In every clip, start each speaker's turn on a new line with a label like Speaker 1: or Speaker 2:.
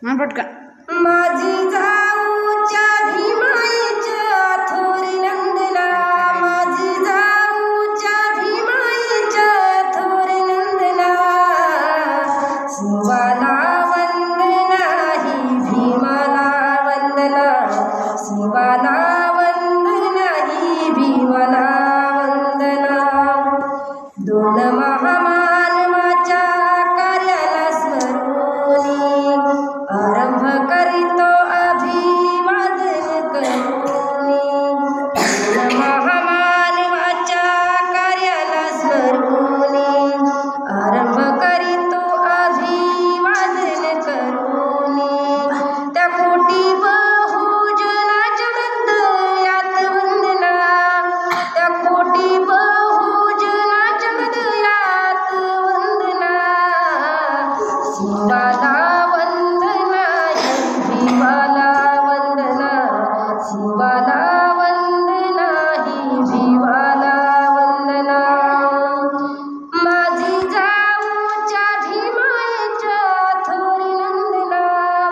Speaker 1: म्हण पटकन.
Speaker 2: माझी जाऊच्या भीमाईच्या थोरी नंदना, माझी जाऊच्या भीमाईच्या थोरी नंदना, शिवाला वंदना ही भीमाला वंदना, शिवाला वंदना ही भीमाला वंदना. दोन महामानवाच्या कार्याला स्मरूनी आरंभ करीतो अभिवादन करूनी. दोन महामानवाच्या कार्याला स्मरूनी आरंभ करीतो अभिवादन करूनी. त्या कोटी बहुजनाच्या हृदयात वंदना, त्या कोटी बहुजनाच्या हृदयात वंदना, शिवाला वंदना ही भीमाला वंदना, शिवाला वंदना ही भीमाला वंदना. माझी जाऊच्या भीमाईच्या थोरी नंदना,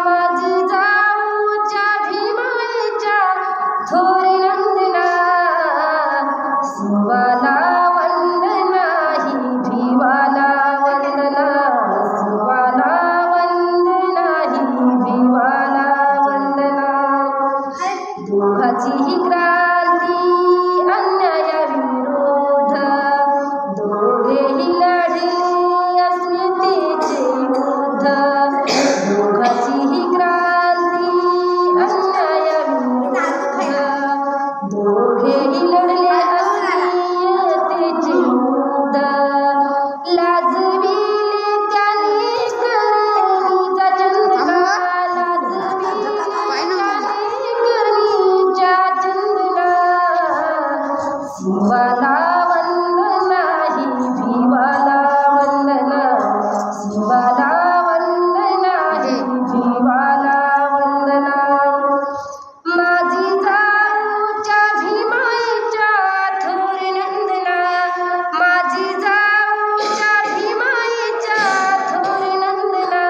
Speaker 2: माझी जाऊच्या भीमाईच्या थोरी नंदना, शिवाला वंदना ही भीमाला वंदना, शिवाला वंदना ही भीमाला वंदना. दोघांचीही क्रांती अन्यायाविरोध, दोघेही लढले अस्मितेचे युद्ध. दोघांचीही क्रांती अन्यायाविरोध, दोघेही लढले अस्मितेचे युद्ध. लाजविले त्याने करणीचा चंदना, लाजविले त्याने करणीच्या चंदना, शिवाला वंदना ही भीमाला वंदना, शिवाला वंदना ही भीमाला वंदना. माझी जाऊच्या भीमाईच्या थोरी नंदना, माझी जाऊच्या भीमाईच्या थोरी नंदना,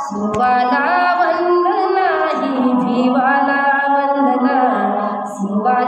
Speaker 2: शिवाला वंदना ही भीमाला वंदना, शिवाला